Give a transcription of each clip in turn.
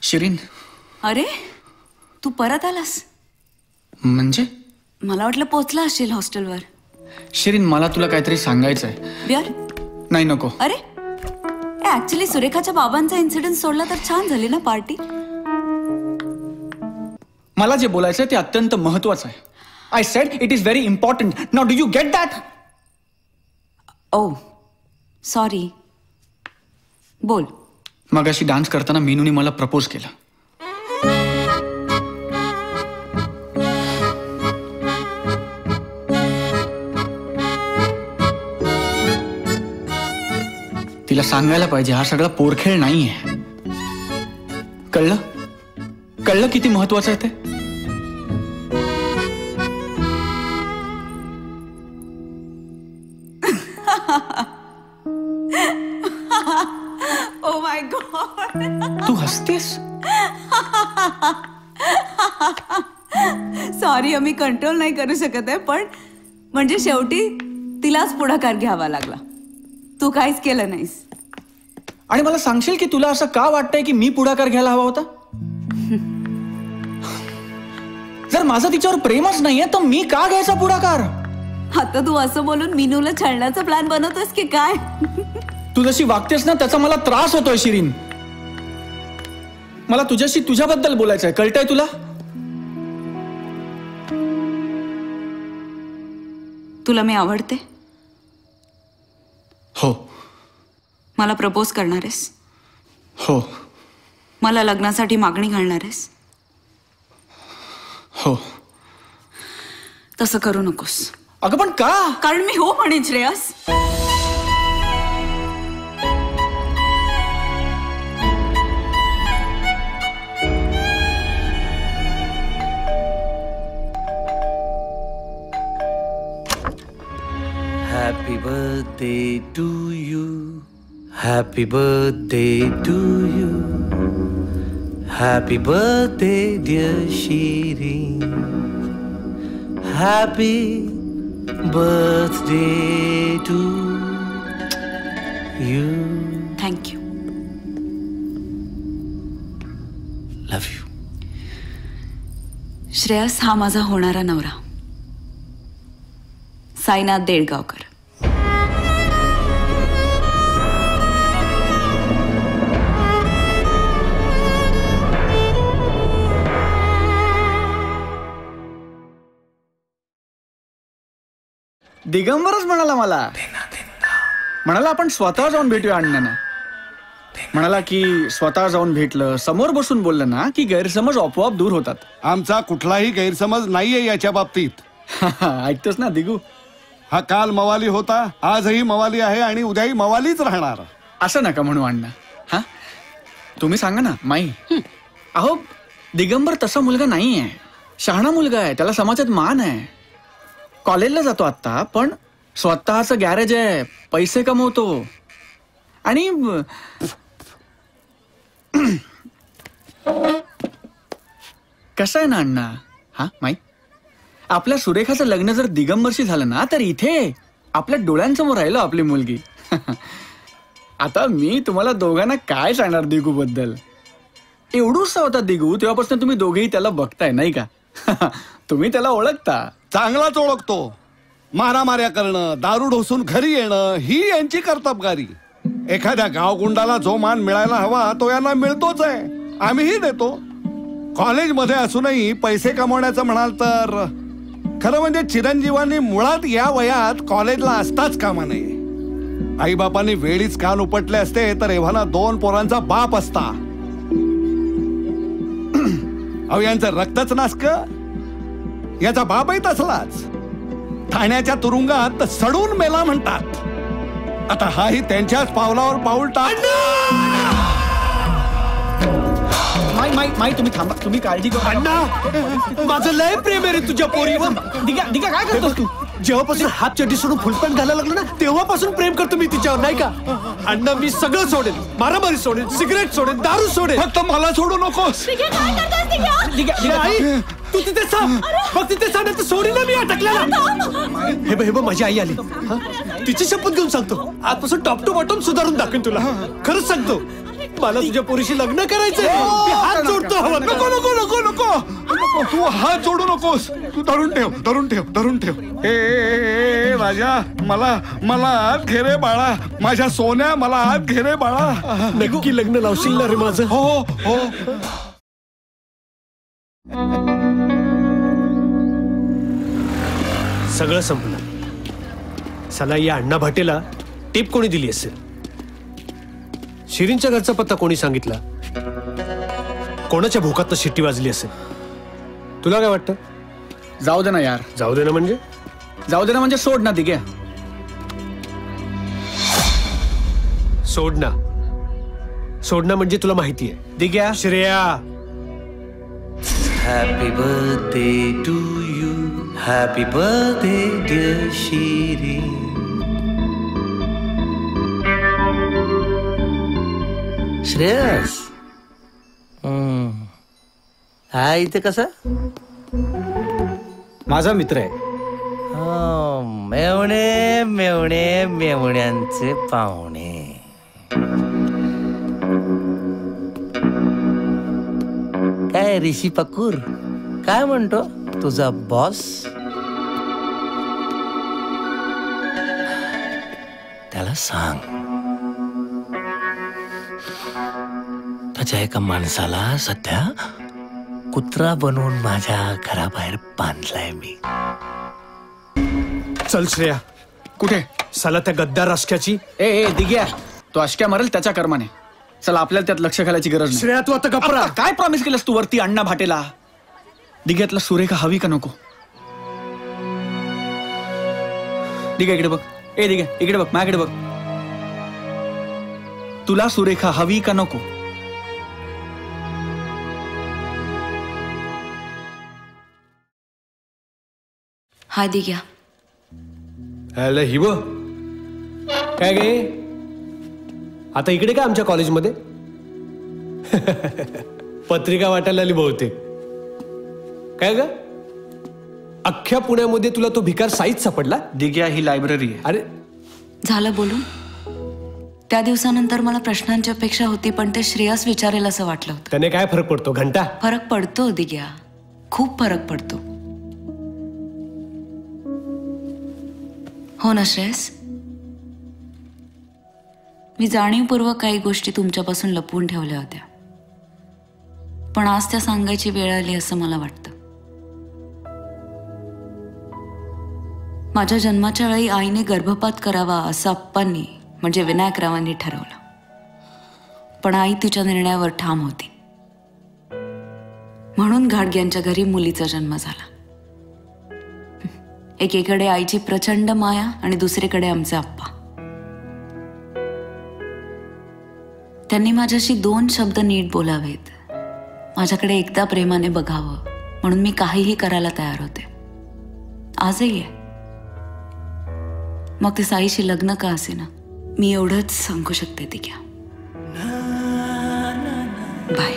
शिरीन, अरे तू परत आलास? म्हणजे मला वाटलं पोचला असेल हॉस्टेलवर. शिरीन, मला तुला काहीतरी सांगायचंय. बिअर? नाही, नको. अरे ऍक्च्युली सुरेखाच्या बाबांचा इन्सिडेंट सोडला तर छान झाली ना पार्टी. मला जे बोलायचंय ते अत्यंत महत्वाचं आहे. I said it is very important. Now do you get that? Oh sorry, बोल. मगाशी डान्स करताना मीनूने मला प्रपोज केला. तिला सांगायला पाहिजे हा सगळा पोरखेळ नाहीये. कळलं? कळलं किती महत्वाचं आहे ते? ओ माय गॉड, तू हसतेस? सॉरी, आम्ही कंट्रोल नाही करू शकत आहे, पण म्हणजे शेवटी तिलाच पुढाकार घ्यावा लागला. तू काहीच केलं नाहीस. आणि मला सांगशील की तुला असं का वाटतंय की मी पुढाकार घ्यायला हवा होता? जर माझं तिच्यावर प्रेमच नाहीये तर मी का घ्यायचा पुढाकार? आता तू असं बोलून मीनूला छळण्याचा प्लॅन बनवतोस की काय? तू जशी वागतेस ना त्याचा मला त्रास होतोय शिरीन. मला तुझ्याशी तुझ्याबद्दल बोलायचंय. कळतंय तुला? तुला मी आवडते? हो. मला प्रपोज करणार आहेस? हो. मला लग्नासाठी मागणी घालणार आहेस? हो. तसं करू नकोस. अगं पण का? कारण मी हो म्हणेन Shreyas. Happy birthday to you. Happy birthday to you. Happy birthday dear Shireen. Happy birthday to you. Thank you. Love you. Shreyas हा माझा होणारा नवरा साईनाथ देडगावकर. दिगंबरच म्हणाला मला. म्हणाला आपण स्वतः जाऊन भेटूया अण्णांना. म्हणाला की स्वतः जाऊन भेटलं, समोर बसून बोललं ना की गैरसमज आपोआप दूर होतात. आमचा कुठलाही गैरसमज नाहीये याच्या बाबतीत. ऐकतोस ना दिगू? हा काल मवाली होता, आजही मवाली आहे आणि उद्याही मवालीच राहणार. असं नका म्हणू अण्णा. हा, तुम्ही सांगा ना माई. अहो, दिगंबर तसा मुलगा नाहीये. शहाणा मुलगा आहे. त्याला समाजात मान आहे. कॉलेजला जातो आता, पण स्वतःचं गॅरेज आहे. पैसे कमवतो. आणि कसं आहे ना अण्णा, हा माई, आपल्या सुरेखाचं लग्न जर दिगंबरशी झालं ना तर इथे आपल्या डोळ्यांसमोर राहिलो आपली मुलगी. आता मी तुम्हाला दोघांना काय सांगणार दिगू बद्दल. एवढूसा होता दिगू तेव्हापासून तुम्ही दोघेही त्याला बघताय नाही का? तुम्ही त्याला ओळखता. चांगलाच ओळखतो. मारामाऱ्या करणं, दारू ढोसून घरी येणं ही यांची कर्तबगारी. एखाद्या गावगुंडाला जो मान मिळायला हवा तो यांना मिळतोच आहे. आम्हीही देतो. कॉलेजमध्ये असूनही पैसे कमवण्याचं म्हणाल तर खरं म्हणजे चिरंजीवांनी मुळात या वयात कॉलेजला असताच कामा नये. आईबापांनी वेळीच कान उपटले असते तर एव्हाना 2 पोरांचा बाप असता. अहो, यांचं रक्तच नासक. याचा बापही तसलाच. ठाण्याच्या तुरुंगात सडून मेला म्हणतात. आता हाही त्यांच्याच पावलावर पाऊल टाक. माई माई माई तुम्ही थांबा. तुम्ही काळजी करू अण्णा, माझं लय प्रेम आहे रे तुझ्या पोरीवर. दिगा काय करतो तू? जेव्हापासून हाफ चड्डी सोडून फुल पॅन्ट घालायला लागलो ना तेव्हापासून प्रेम करतो मी तिच्यावर, नाही का? अण्णा, मी सगळं सोडेल. मारामारी सोडेल, सिगरेट सोडेल, दारू सोडेल. फक्त मला सोडू नकोस. आई, तू तिथे सांग. मग तिथे सांग सोडी ना मी अटकलेला. हे बघ माझी आई आली. तिची शपथ घेऊन सांगतो आजपासून टॉप टू बॉटम सुधारून दाखवेन तुला. खरंच सांगतो. मला तुझ्या पोरीशी लग्न करायचंय. मी हात जोडतो. हवं नको नको नको नको नको, तू हात जोडू नकोस. तू धरून ठेव, धरून ठेव, धरून ठेव. ए राजा, मला आत घे रे बाळा. माझ्या सोन्या, मला आत घे रे बाळा. नक्की लग्न लावशील ना रे माझं? हो हो. सगळं संपलं. साला या अण्णा भाटेला टीप कोणी दिली असेल? शिरीनच्या घरचा पत्ता कोणी सांगितला? कोणाच्या भोकातनं शिट्टी वाजली असेल? तुला काय वाटतं? जाऊ दे ना यार. जाऊ दे ना म्हणजे? जाऊ दे ना म्हणजे सोड ना दिग्या. सोडणं म्हणजे तुला माहितीये Digya. Shreya, Happy birthday to you. Happy birthday, dear Shirin. Shreyas, हा इथे कसा? माझा मित्र आहे. मेवणे मेवणे मेवण्यांचे पाहुणे. काय ऋषी पकूर, काय म्हणतो तुझा बॉस? त्याला सांग, त्याच्या एका माणसाला सध्या कुत्रा बनवून माझ्या घराबाहेर बांधलाय मी. चल श्रेया. कुठे? साला त्या गद्दार राष्ट्राची. ए दिग्या, तो अशक्या मरेल त्याच्या कर्माने. चला आपल्याला त्यात लक्ष घालायची गरज नाही. श्रेया, तू आता गप्पा. आता काय प्रॉमिस केलंस तू वरती अण्णा भाटेला? दिग्यातला सुरेखा हवी का नको? दिग्या इकडे बघ. ए दिग्या इकडे बघ, माझ्याकडे बघ. तुला सुरेखा हवी का नको? हाय दिग्या. अरे हिव, काय गे आता इकडे का आमच्या कॉलेजमध्ये? पत्रिका वाटायला आली बहुतेक. काय ग, अख्ख्या पुण्यामध्ये तुला तो भिकार साईच सापडला? दिग्या ही लायब्ररी आहे. अरे झालं बोलून. त्या दिवसानंतर मला प्रश्नांची अपेक्षा होती, पण ते श्रेयस विचारेल असं वाटलं होतं. त्याने काय फरक पडतो? घंटा फरक पडतो दिग्या, खूप फरक पडतो. हो ना श्रेयस? मी जाणीवपूर्वक काही गोष्टी तुमच्यापासून लपवून ठेवल्या होत्या, पण आज त्या सांगायची वेळ आली असं मला वाटतं. माझ्या जन्माच्या वेळी आईने गर्भपात करावा असं अप्पांनी म्हणजे विनायकरावांनी ठरवलं, पण आई तिच्या निर्णयावर ठाम होती. म्हणून घाडग्यांच्या घरी मुलीचा जन्म झाला. एकीकडे आईची प्रचंड माया आणि दुसरीकडे आमचे आप्पा. त्यांनी माझ्याशी 2 शब्द नीट बोलावेत, माझ्याकडे एकदा प्रेमाने बघावं, म्हणून मी काहीही करायला तयार होते. आजही आहे. मग ते साईशी लग्न का असेना, मी एवढंच सांगू शकते ती घ्या. बाय.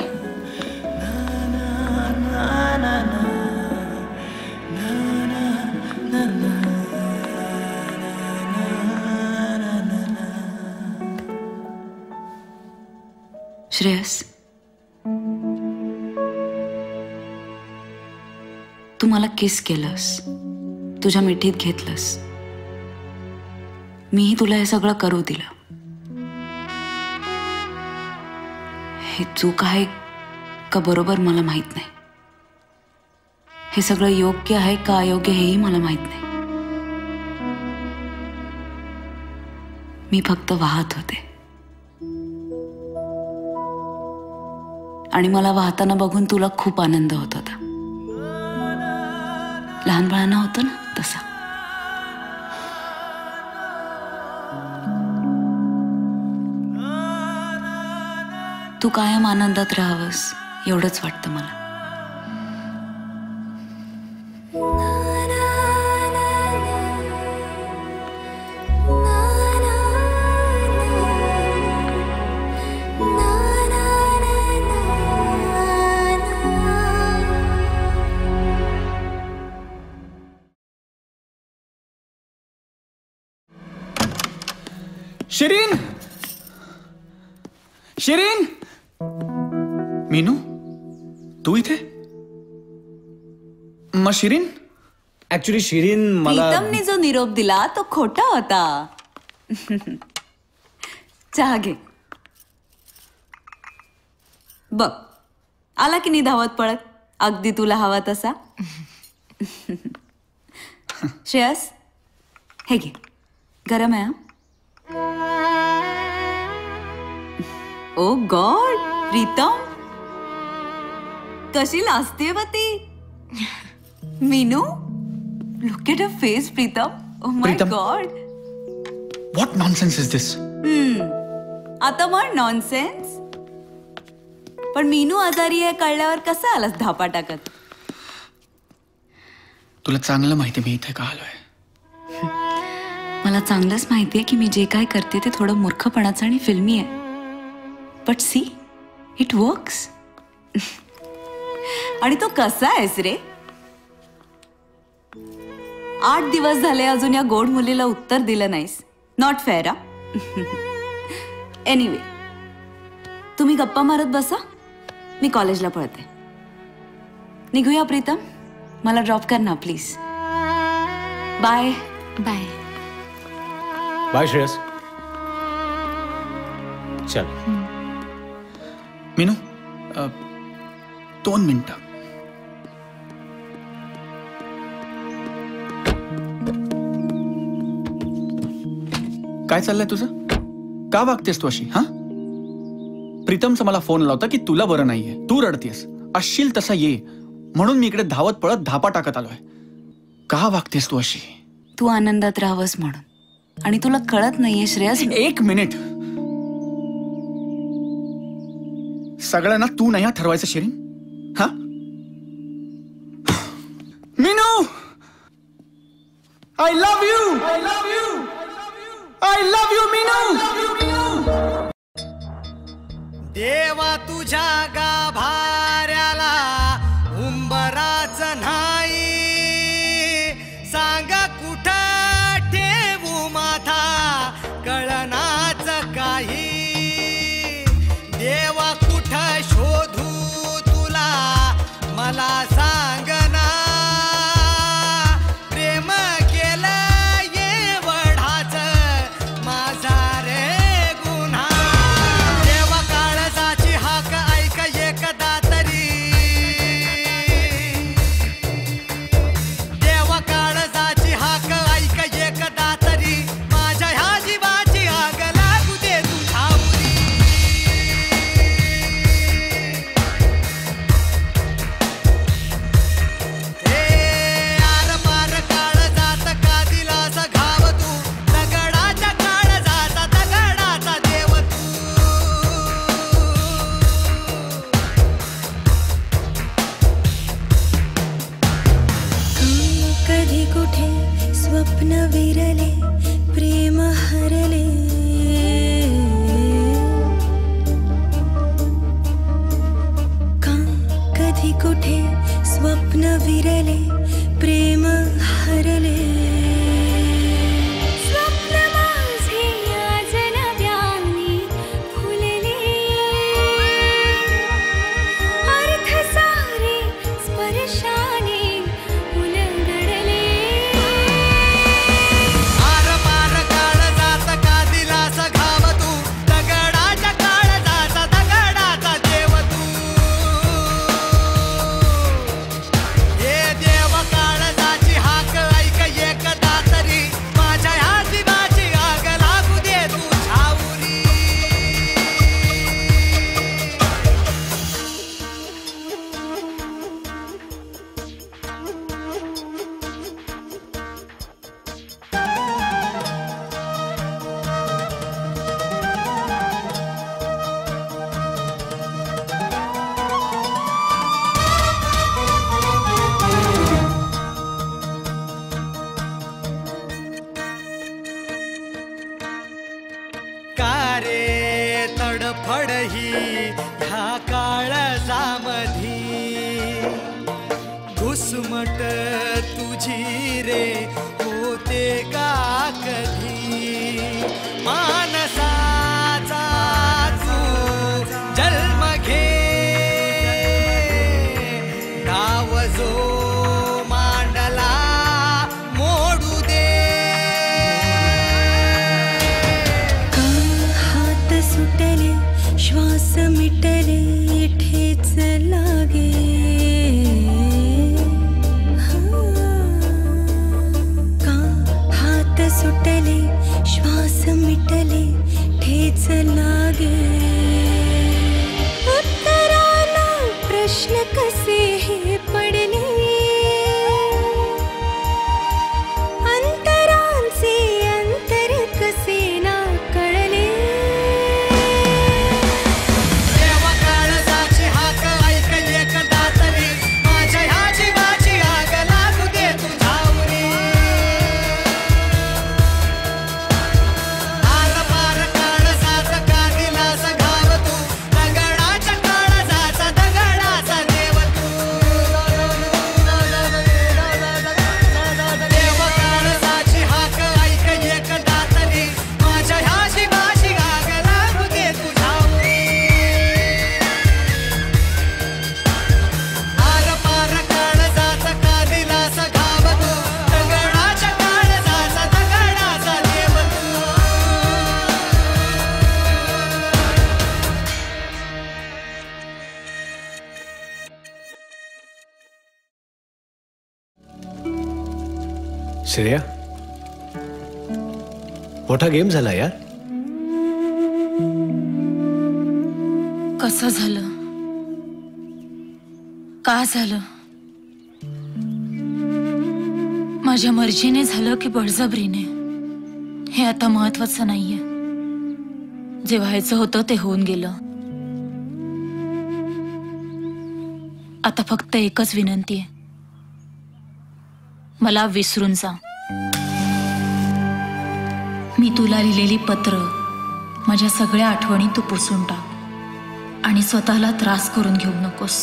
श्रेयस, तू मला किस केलंस, तुझ्या मिठीत घेतलंस. मीही तुला हे सगळं करू दिलं. हे चूक आहे का बरोबर मला माहित नाही. हे सगळं योग्य आहे का अयोग्य हेही मला माहित नाही. मी फक्त वाहत होते आणि मला वाहताना बघून तुला खूप आनंद होत होता. लहान बाळांना होतं ना तसा. तू कायम आनंदात राहावंस एवढंच वाटतं मला. शिरीन, शिरीन, मीनू, तू इथे? मग शिरीन? ऍक्च्युली शिरीन मला प्रीतमने जो निरोप दिला तो खोटा होता. चहा घे. बघ, आला की नाही धावत पळत, अगदी तुला हवा तसा. श्रेयस, हे घे, गरम आहे. ओ गॉड, प्रीतम कशी लाजते बा ती. Meenu, look at a face. Pritam, oh my Pritam. God. What nonsense is this? आता म्हण नॉनसेन्स. पण मीनू आजारी आहे कळल्यावर कसा आलास धापा टाकत? तुला चांगलं माहिती मी इथे का आलोय. मला चांगलंच माहितीये की मी जे काय करते ते थोडं मूर्खपणाचं आणि फिल्मी आहे. But see, it works. आणि तो कसा आहेस रे? 8 दिवस झाले अजून या गोड मुलीला उत्तर दिलं नाहीस. Not fair. एनिवे, तुम्ही गप्पा मारत बसा, मी कॉलेजला पळते. निघूया प्रीतम, मला ड्रॉप कर ना please. Bye. Bye. Bye Shreyas. चल. मीनू, 2 मिनिटं. काय चाललंय तुझं? का वागतेस तू अशी? हा, प्रीतमचा मला फोन लावता की तुला बरं नाहीये, तू रडतेस, असशील तसा ये म्हणून मी इकडे धावत पळत धापा टाकत आलोय. का वागतेस तू अशी? तू आनंदात राहावंस म्हणून. आणि तुला कळत नाहीये श्रेयस. 1 मिनिट. सगळ्यांना तू नाही ठरवायचं शिरीन. हा, Meenu, I love you. I love you. I love you Meenu. देवा तुझ्या गाभाऱ्याला उंबराच नाही, सांग कुठं ठेवू माथा कळनाच काही. देवा कुठं शोधू तुला मला सांगना, प्रेम केलं एवढाच माझा रे गुन्हा. देवा काळजाची हाक ऐक एकदा तरी, देवा काळजाची हाक ऐक एकदा तरी, माझ्या ह्या जीवाची आग लागू दे तुझ्या उरी. आर पार काळजात का दिलास घाव तू, दगडाच्या काळजाचा दगडाचा देव तू. कधी कुठे स्वप्न विरले प्रेम हरले, का कधी कुठे स्वप्न विरले प्रेम हरले. स्वप्न माझे आज नव्याने फुलले, अर्थ सारे स्पर्शाने उलगडले. आर पार काळजात का दिलास घाव तू, दगडाच्या काळजाचा दगडाचा देव तू. हे देव काळजाची हाक ऐक एकदा तरी, माझ्या ह्या जीवाची आग लागू दे तुझ्या उरी. का रे तडफड ही ह्या काळजामधी, घुसमट तुझी रे होते का कधी. मानसाचा तू तेच लागे उत्तराला प्रश्न कसे हे पडले अंतरांचे अंतर कसे ना कळले देवा काळजाची हाक ऐक एकदा तरी माझ्या ह्या जीवाची आग लागू दे तुझ्यावरी आर पार काळजात का दिलास घाव तू दगडाच्या काळजाचा दगडाचा देव तू देवा काळजाची हाक ऐक एकदा तरी माझ्या ह्या जीवाची आग लागू दे तुझ्यावरी आर पार काळजात का दिलास घाव तू दगडाच्या काळजाचा दगडाचा देव तू श्रेया, मोठा गेम झाला यार. कसं झालं का झालं माझ्या मर्जीने झालं की बळजबरीने हे आता महत्वाचं नाहीये. जे व्हायचं होतं ते होऊन गेलं. आता फक्त एकच विनंती आहे, मला विसरून जा. मी तुला लिहिलेली पत्र, माझ्या सगळ्या आठवणी तू पुसून टाक आणि स्वतःला त्रास करून घेऊ नकोस.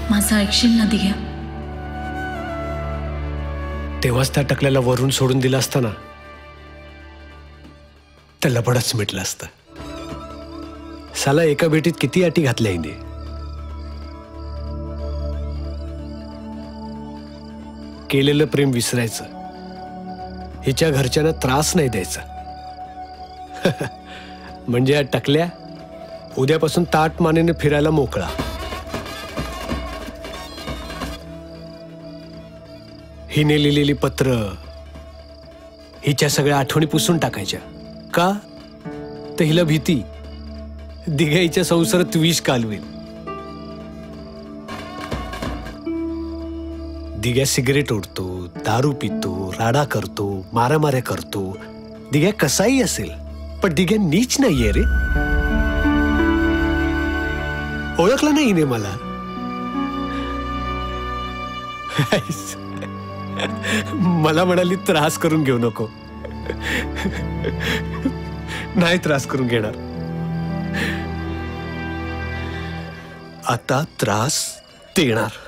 माझं ऐकशील ना दिघ्या? तेव्हाच त्या टकल्याला वरून सोडून दिलं असतं ना, तर लबडच मिटलं असतं. साला एका भेटीत किती अटी घातल्या हिने. केलेलं प्रेम विसरायचं, हिच्या घरच्यांना त्रास नाही द्यायचा. म्हणजे या टकल्या उद्यापासून ताट मानेने फिरायला मोकळा. हिने लिहिलेली पत्र, हिच्या सगळ्या आठवणी पुसून टाकायच्या. का? तर हिला भीती दिघ्या हिच्या संसारात विष कालवेल. दिघ्या सिगरेट ओढतो, दारू पितो, राडा करतो, मारामाऱ्या करतो. दिघ्या कसाही असेल, पण दिघ्या नीच नाहीये रे. ओळखलं नाही हिने मला. मला म्हणाली त्रास करून घेऊ नको. नाही त्रास करून घेणार. आता त्रास देणार.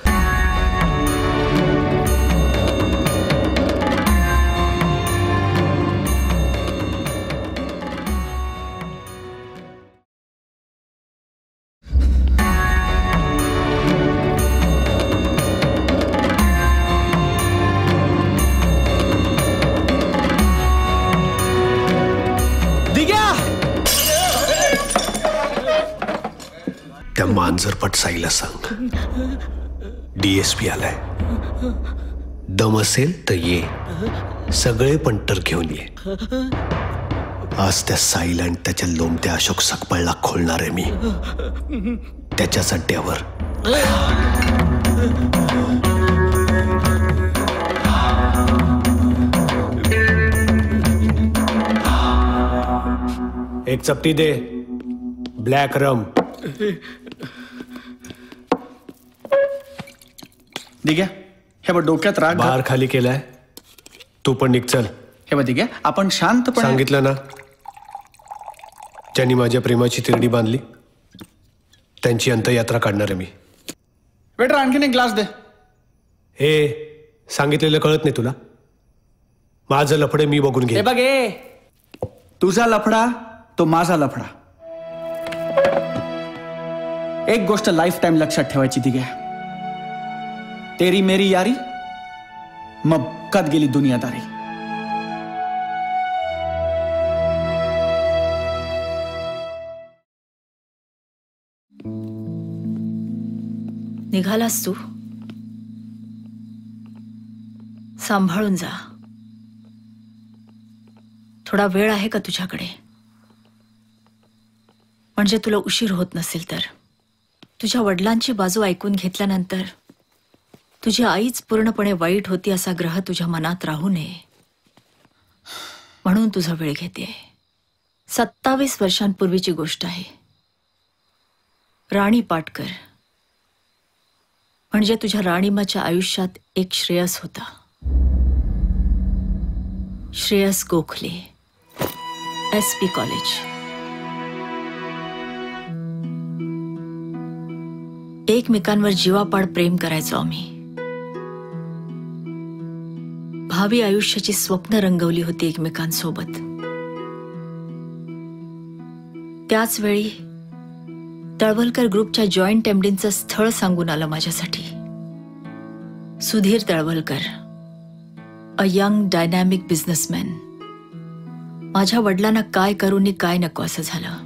त्या मांजरपट साईला सांग, DSP आलाय. दम असेल तर ये, सगळे पंटर घेऊन ये. आज त्या साईला आणि त्याच्या लोमत्या अशोक सकपाळला खोलणार आहे मी, त्याच्याच अड्ड्यावर. एक चपटी दे, ब्लॅक रम. दिघ्या, हे बघ डोक्यात राग बार खाली केलाय, तू पण निघ चल. हे बघ दिघ्या, आपण शांतपणे. सांगितलं ना, ज्यांनी माझ्या प्रेमाची तिरडी बांधली त्यांची अंत्ययात्रा काढणार आहे मी. वेटर आणखीन एक ग्लास दे. हे सांगितलेलं कळत नाही तुला? माझं लफडे मी बघून घे. हे बघ, तुझा लफडा तो माझा लफडा. एक गोष्ट लाईफ टाइम लक्षात ठेवायची दिघ्या, तेरी मेरी यारी मग कद गेली दुनियादारी. निघालास तू? सांभाळून जा. थोडा वेळ आहे का तुझ्याकडे? म्हणजे तुला उशीर होत नसेल तर तुझ्या वडिलांची बाजू ऐकून घेतल्यानंतर तुझी आईच पूर्णपणे वाईट होती असा ग्रह तुझ्या मनात राहू नये म्हणून तुझा वेळ घेते. 27 वर्षांपूर्वीची गोष्ट आहे. राणी पाटकर म्हणजे तुझ्या राणीमाच्या आयुष्यात एक श्रेयस होता. Shreyas Gokhale, SP college. एकमेकांवर जीवापाड प्रेम करायचो आम्ही. भावी आयुष्याची स्वप्न रंगवली होती एकमेकांसोबत. त्याच वेळी तळवलकर ग्रुपच्या जॉईंट एमडीचं स्थळ सांगून आलं माझ्यासाठी. Sudhir Talwalkar, a young dynamic businessman. माझ्या वडिलांना काय करू नि काय नको असं झालं.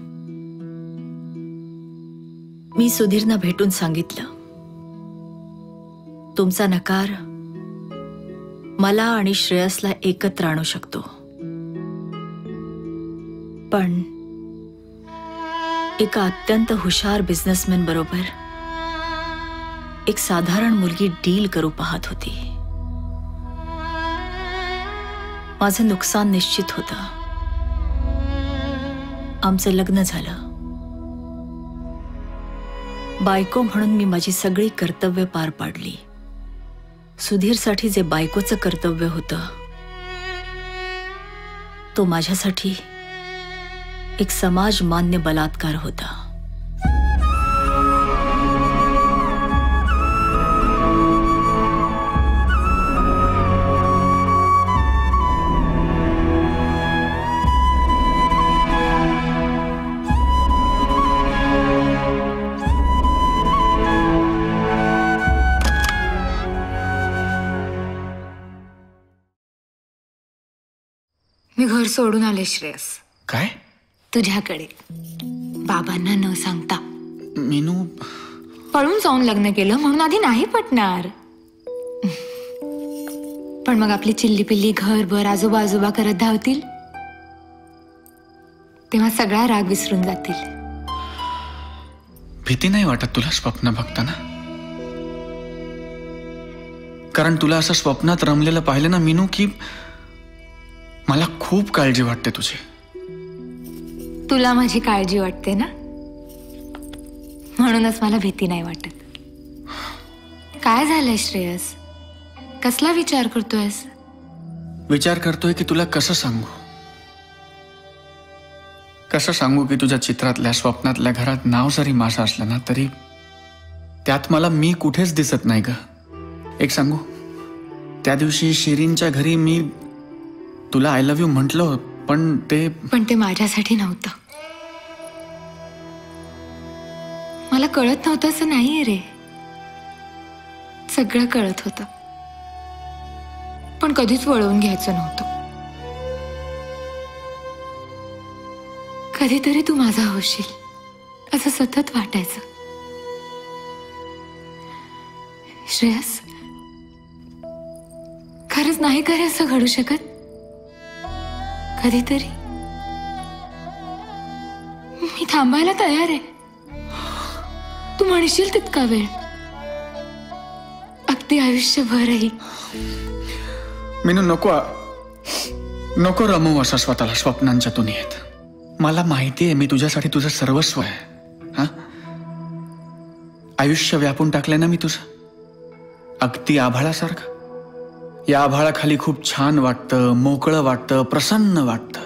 मी सुधीरना भेटून सांगितलं, तुमचा नकार मला आणि श्रेयसला एकत्र आणू शकतो, पण एका अत्यंत हुशार बिझनेसमॅन बरोबर एक साधारण मुलगी डील करू पाहत होती. माझं नुकसान निश्चित होतं. आमचं लग्न झालं. बायको म्हणून मी माझी सगळी कर्तव्य पार पाडली. सुधीरसाठी जे बायकोचं कर्तव्य होतं तो माझ्यासाठी एक समाज मान्य बलात्कार होता. मी घर सोडून आले श्रेयस. काय? तुझ्याकडे बाबांना न सांगता. मीनू, पळून जाऊन लग्न केलं म्हणून आधी नाही पटणार, पण मग आपली चिल्ली पिल्ली घरभर आजोबा आजोबा करत धावतील तेव्हा सगळा राग विसरून जातील. भीती नाही वाटत तुला स्वप्न बघताना? कारण तुला असं स्वप्नात रमलेलं पाहिलं ना मीनू की मला खूप काळजी वाटते तुझी. तुला माझी काळजी वाटते ना, म्हणूनच मला भीती नाही वाटत. काय झालंय श्रेयस? कसला विचार करतोयस? विचार करतोय की तुला कसं सांगू की तुझ्या चित्रातल्या स्वप्नातल्या घरात नाव जरी माझं असलं ना तरी त्यात मला मी कुठेच दिसत नाही ग. एक सांगू, त्या दिवशी शिरीनच्या घरी मी तुला आय लव्ह यू म्हटलं, पण ते माझ्यासाठी नव्हतं. मला कळत नव्हतं असं नाहीये रे, सगळं कळत होतं, पण कधीच वळवून घ्यायचं नव्हतं. कधीतरी तू माझा होशील असं सतत वाटायचं. श्रेयस, खरंच नाही का रे असं घडू शकत? कधीतरी मी थांबायला तयार आहे. तू म्हणशील तितका वेळ, अगदी आयुष्यभरही. मीनू, नको रमवू असं स्वतःला स्वप्नांच्या दुनियेत. मला माहिती आहे मी तुझ्यासाठी तुझं सर्वस्व आहे. हा, आयुष्य व्यापून टाकलंय ना मी तुझं, अगदी आभाळासारखं. या आभाळाखाली खूप छान वाटतं, मोकळं वाटतं, प्रसन्न वाटतं.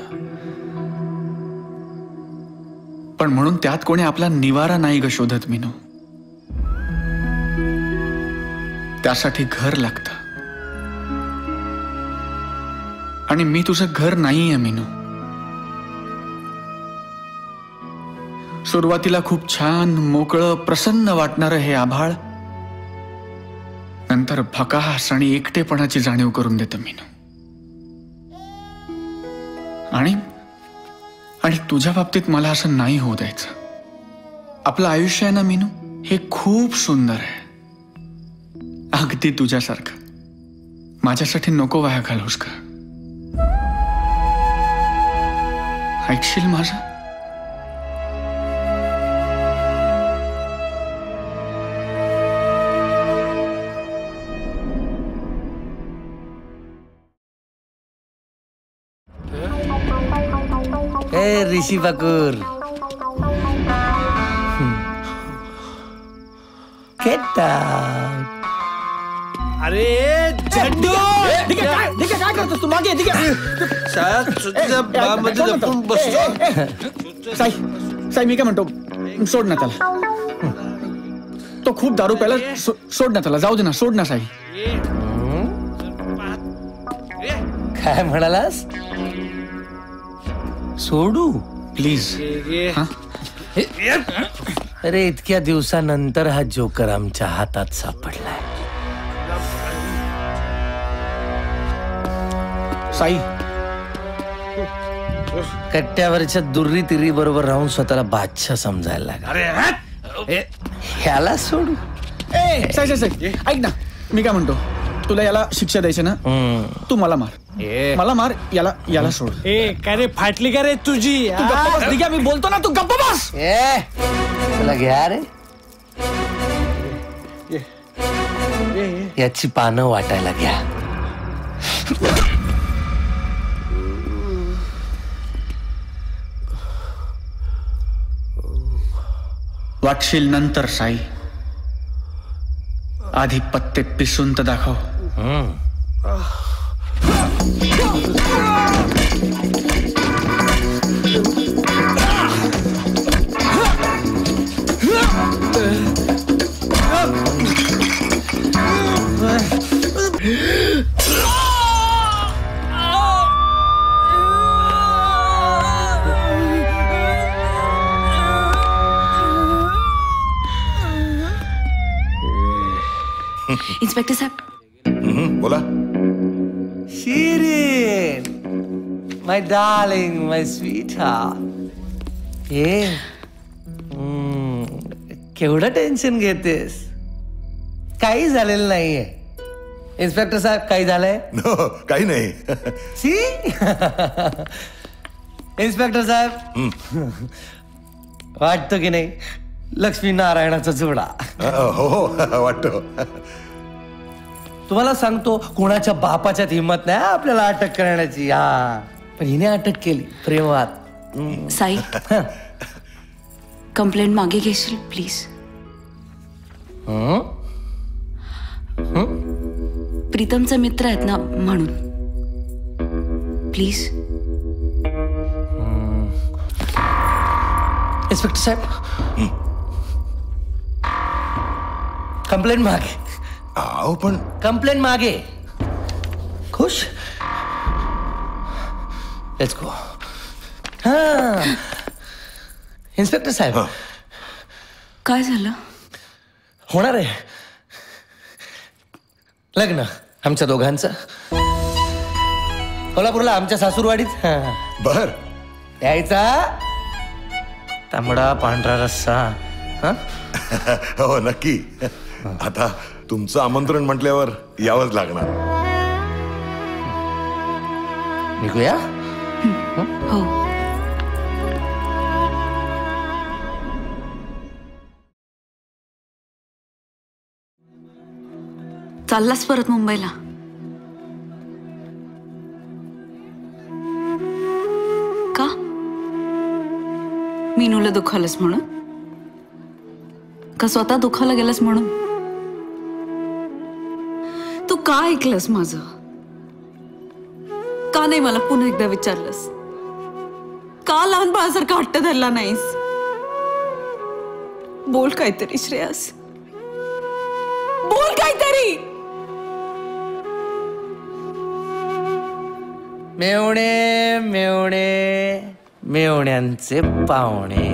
पण म्हणून त्यात कोणी आपला निवारा नाही ग शोधत मीनू. त्यासाठी घर लागतं, आणि मी तुझं घर नाहीये मीनू. सुरुवातीला खूप छान मोकळं प्रसन्न वाटणारं हे आभाळ नंतर भकास आणि एकटेपणाची जाणीव करून देतं मीनू. आणि तुझ्या बाबतीत मला असं नाही होऊ द्यायचं. आपलं आयुष्य आहे ना मीनू, हे खूप सुंदर आहे, अगदी तुझ्यासारखं. माझ्यासाठी नको वाया घालवूस का? ऐकशील माझं? ए ऋषी पकूर, गेट आउट. अरे झड्डू काय करतोस तू? मागे साई, मी काय म्हणतो, सोड ना त्याला. तो खूप दारू प्यायला. सोड ना त्याला, जाऊ दे ना, सोड ना साई. काय म्हणालास? सोडू प्लीज. अरे इतक्या दिवसानंतर हा जोकर आमच्या हातात सापडलाय. साई, कट्ट्यावरच्या दुर्री तिरी बरोबर राहून स्वतःला बादशाह समजायला लागला. ह्याला सोडू? साई ऐक ना, मी काय म्हणतो, तुला याला शिक्षा द्यायची ना, तू मला मार. मला मार, याला सोड. काय रे, फाटली का रे तुझी? तू गप्प बस. ठीक आहे, मी बोलतो ना, तू गप्प बस. तुला घ्या रे, याची पानं वाटायला घ्या. वाटशील नंतर साई, आधी पत्ते पिसून तर दाखव. इन्स्पेक्टर साहेब. बोला. शिरीन, माय डार्लिंग, माय स्वीट हार्ट. केवढं टेन्शन घेतेस? काही झालेलं नाहीये. इन्स्पेक्टर साहेब, काही झालंय? काही नाही. सी इन्स्पेक्टर साहेब, वाटतं की नाही लक्ष्मी नारायणाचा जोडा? हो वाटतो. तुम्हाला सांगतो, कोणाच्या बापाच्यात हिंमत नाही आपल्याला अटक करण्याची. पण हिने अटक केली प्रेमात. साई, कंप्लेंट मागे घेशील प्लीज? प्रीतमचे मित्र आहेत ना, म्हणून प्लीज. इन्स्पेक्टर साहेब, कंप्लेंट मागे. पण कंप्लेंट मागे. खुश? Let's go. इन्स्पेक्टर साहेब, काय झालं? होणार आहे लग्न आमच्या दोघांचं, कोल्हापूरला आमच्या सासूरवाडीत. बर, यायचा तांबडा पांढरा रस्सा. हो नक्की. आता तुमचं आमंत्रण म्हटल्यावर यावंच लागणार. निघूया? हो. चाललास परत मुंबईला? का? मीनूला दुखावलंस म्हणून? का स्वतः दुखावला गेलास म्हणून? तू का ऐकलंस माझं? का नाही मला पुन्हा एकदा विचारलंस? का लहान बाळासारखा हट्ट धरला नाहीस? बोल काहीतरी श्रेयस, बोल काहीतरी. मेवणे मेवणे मेवण्यांचे पाहुणे.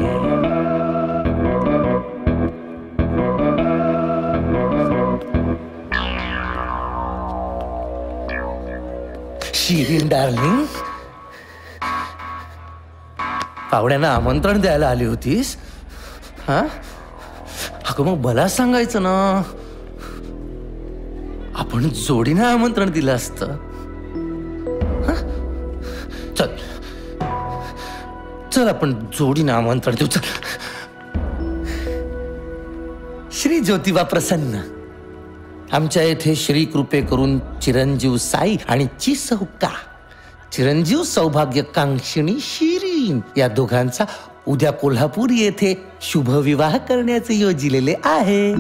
शिरीन डार्लिंग, पाहुण्यांना आमंत्रण द्यायला आली होतीस? अगं मग मला सांगायचं ना, आपण जोडीनं आमंत्रण दिलं असतं. चल चल, आपण जोडीनं आमंत्रण देऊ. चल. श्री ज्योतिबा प्रसन्न, आमच्या येथे श्री कृपे करून चिरंजीव साई आणि ची सौका, चिरंजीव सौभाग्यकांक्षिणी शिरी. श्रेयसीन या दोघांचा उद्या कोल्हापूर येथे शुभविवाह करण्याचे योजिलेले आहे.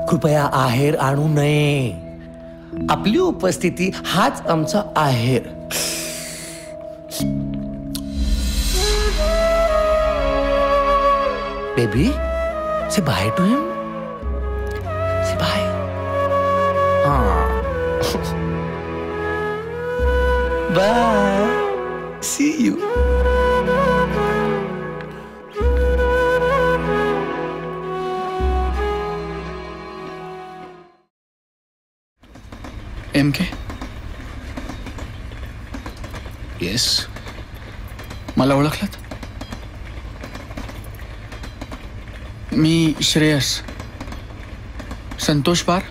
कृपया आहेर आणू नये. आपली उपस्थिती हाच आमचा आहेर. Baby, say bye to him. Say bye. Bye. See you. MK. Yes. मला ओळखलात? मी श्रेयस. संतोष पार.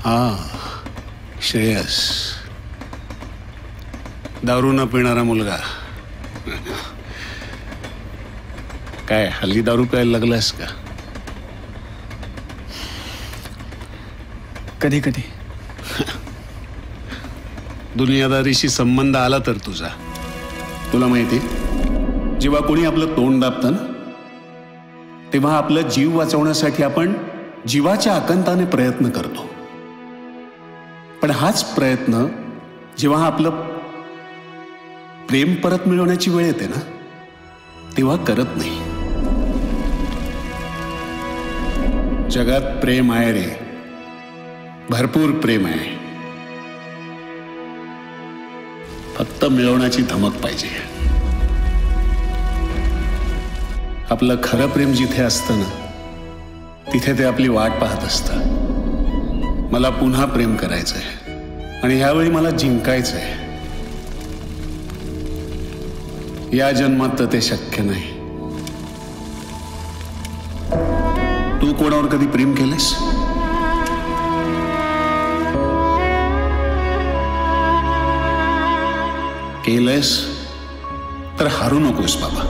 हा, श्रेयस. दारू न पिणारा मुलगा. काय हल्ली दारू प्यायला लागलास का? कधी कधी. दुनियादारीशी संबंध आला तर तुझा. तुला माहिती, जेव्हा कोणी आपलं तोंड दाबतं ना, तेव्हा आपलं जीव वाचवण्यासाठी आपण जीवाच्या आकांताने प्रयत्न करतो. पण हाच प्रयत्न जेव्हा आपलं प्रेम परत मिळवण्याची वेळ येते ना, तेव्हा करत नाही. जगात प्रेम आहे रे, भरपूर प्रेम आहे. फक्त मिळवण्याची धमक पाहिजे. आपलं खरं प्रेम जिथे असतं ना, तिथे ते आपली वाट पाहत असतं. मला पुन्हा प्रेम करायचंय आणि ह्यावेळी मला जिंकायचंय. या जन्मात तर ते शक्य नाही. तू कोणावर कधी प्रेम केलंस? केलंस तर हारू नकोस बाबा.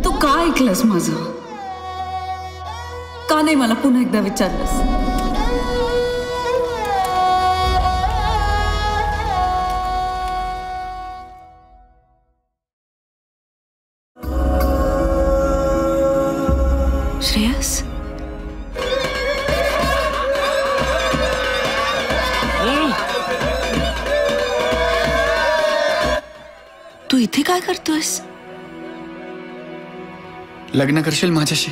तू का ऐकलंस माझं? का नाही मला पुन्हा एकदा विचारलंस? श्रेयस, तू इथे काय करतोयस? लग्न करशील माझ्याशी?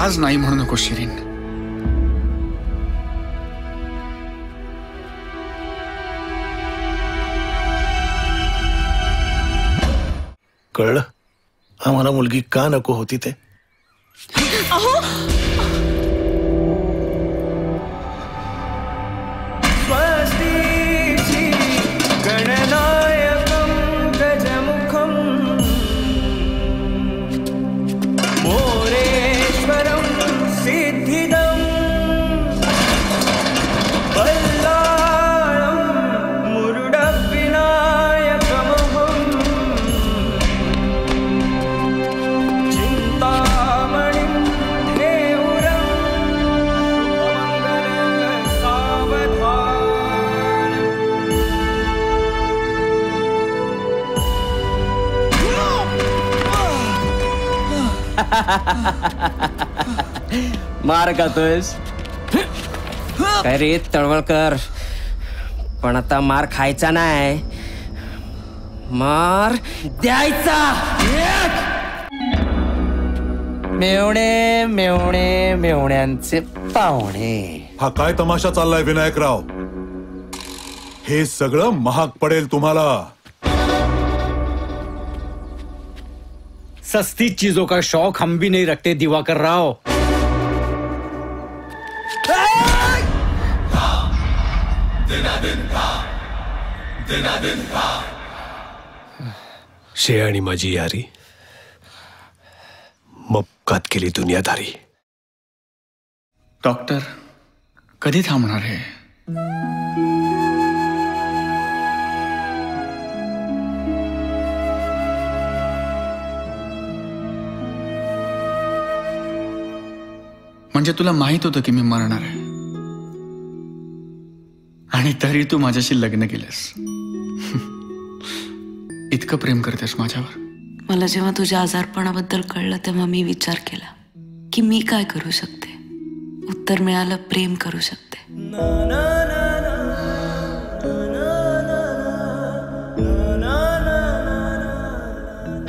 आज नाही म्हणू नको शिरीन. कळलं आम्हाला मुलगी का नको होती ते? गणनायकं गजमुखं मोरेश्वरं सिद्धिदं बल्लाळं मुरुडविनायकमहं चिन्तामणिं देवरं शुभमङ्गल सावधान. मार खातोयस काय रे तळवळकर? पण आता मार खायचा नाही, मार द्यायचा. मेवणे मेवणे मेवण्यांचे पाहुणे. हा काय तमाशा चाललाय विनायकराव? हे सगळं महाग पडेल तुम्हाला. सस्ती चीजों का शौक हम भी नहीं रखते दिवाकर राव. शे आणि माझी यारी मपकात केली दुनियादारी. डॉक्टर कधी थांबणार हे? म्हणजे तुला माहित होतं की मी मरणार आहे, आणि तरी तू माझ्याशी लग्न केलंस. इतकं प्रेम करतेस माझ्यावर. मला जेव्हा तुझ्या आजारपणाबद्दल कळलं तेव्हा मी विचार केला की मी काय करू शकते. उत्तर मिळालं, प्रेम करू शकते.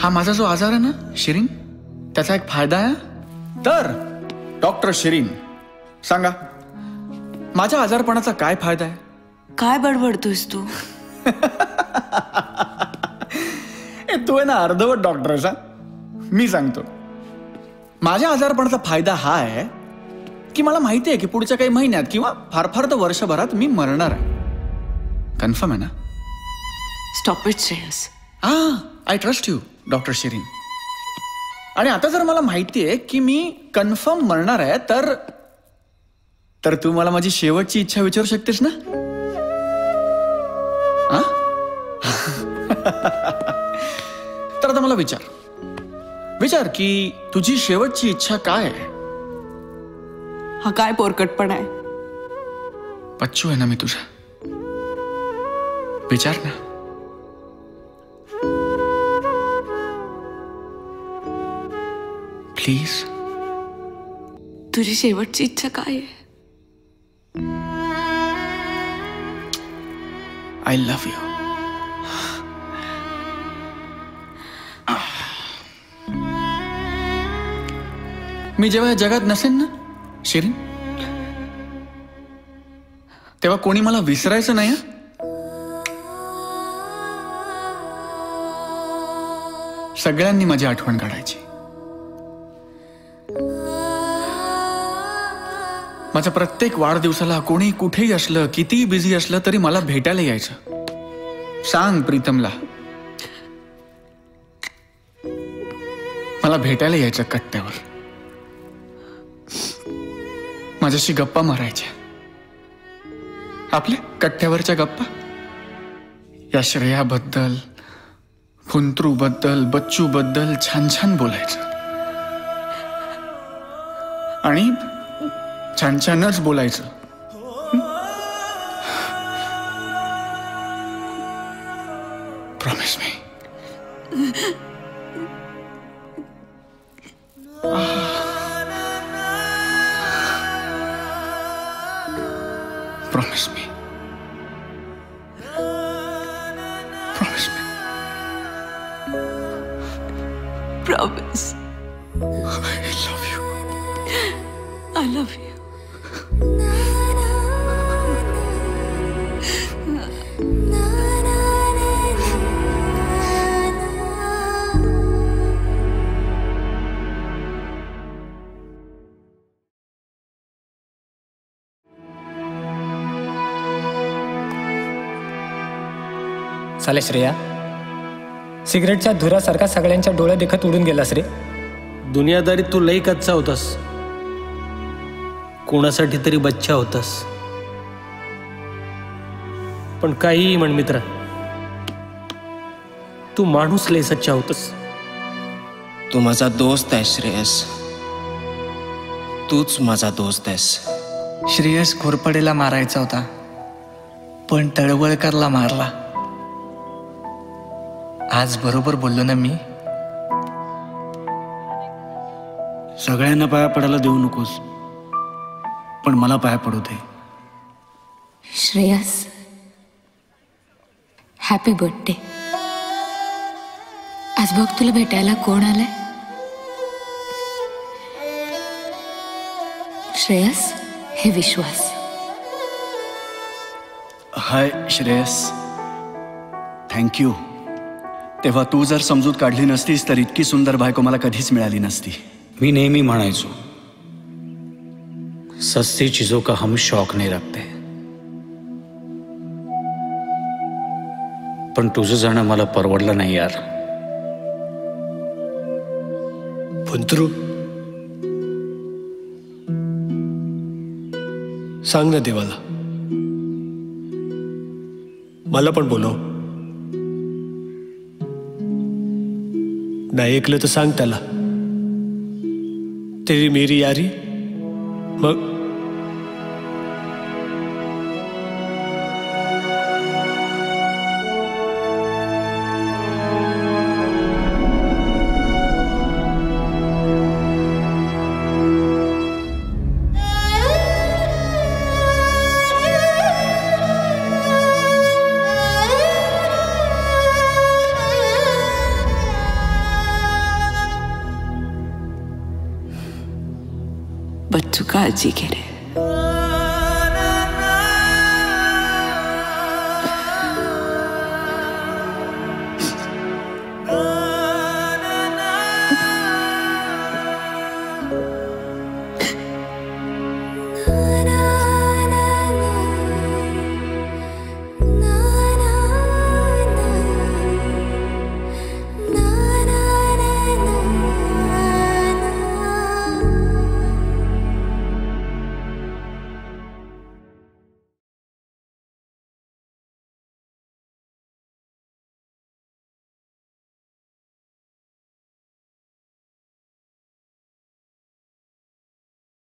हा माझा जो आजार आहे ना शिरीन, त्याचा एक फायदा आहे. तर डॉक्टर शिरीन सांगा, माझ्या आजारपणाचा काय फायदा आहे? काय बडबडतोयस तू? तू आहे ना अर्धवट डॉक्टर असा. मी सांगतो, माझ्या आजारपणाचा फायदा हा आहे की मला माहिती आहे की पुढच्या काही महिन्यात किंवा फार फार तर वर्षभरात मी मरणार आहे. कन्फर्म आहे ना? Stop it Shreyas. I trust you doctor Shirin. आणि आता जर मला माहिती आहे की मी कन्फर्म मरणार आहे, तर तू मला माझी शेवटची इच्छा विचारू शकतेस ना? तर आता मला विचार की तुझी शेवटची इच्छा काय आहे? हा काय पोरकटपणा आहे? बच्चू आहे ना मी तुझा. विचार ना. प्लीज. तुझी शेवटची इच्छा काय आहे? I love you. मी जेव्हा या जगात नसेन ना शिरीन, तेव्हा कोणी मला विसरायचं नाही. सगळ्यांनी माझी आठवण काढायची. माझ्या प्रत्येक वाढदिवसाला कोणी कुठेही असलं, कितीही बिझी असलं तरी मला भेटायला यायचं. सांग प्रीतमला, मला भेटायला यायचं कट्ट्यावर. माझ्याशी गप्पा मारायच्या, आपल्या कट्ट्यावरच्या गप्पा. या श्रेयाबद्दल, फुंत्रूबद्दल, बच्चूबद्दल छान छान बोलायचं. आणि छान छानच बोलायचं. Promise me. Promise me. Promise me. Promise. I love you. I love you. साले श्रेया, सिगरेटच्या धुरासारखा सगळ्यांच्या डोळ्या देखत उडून गेलास रे. दुनियादारी तू लई कच्चा होतास, कोणासाठी तरी बच्चा होतास. पण काहीही म्हण मित्रा, तू माणूस लई सच्चा होतास. तू माझा दोस्त आहे श्रेयस, तूच माझा दोस्त आहेस. श्रेयस घोरपडेला मारायचा होता, पण तळवळकरला मारला. आज बरोबर बोललो ना मी? सगळ्यांना पाया पडायला देऊ नकोस, पण मला पाया पडू दे. Shreyas, happy birthday. आज बघ तुला भेटायला कोण आलंय. श्रेयस, हे विश्वास. हाय श्रेयस, थँक्यू. तेव्हा तू जर समजूत काढली नसतीस तर इतकी सुंदर बायको मला कधीच मिळाली नसती. मी नेहमी म्हणायचो, सस्ती चीजों का हम शौक नहीं रखते, पण तुझं जाणं मला परवडलं नाही यार. फुंतरू, सांग ना देवाला, मला पण बोलव. नाही ऐकलं तर सांग त्याला, तेरी मेरी यारी मग बच्चू काळजी घे रे.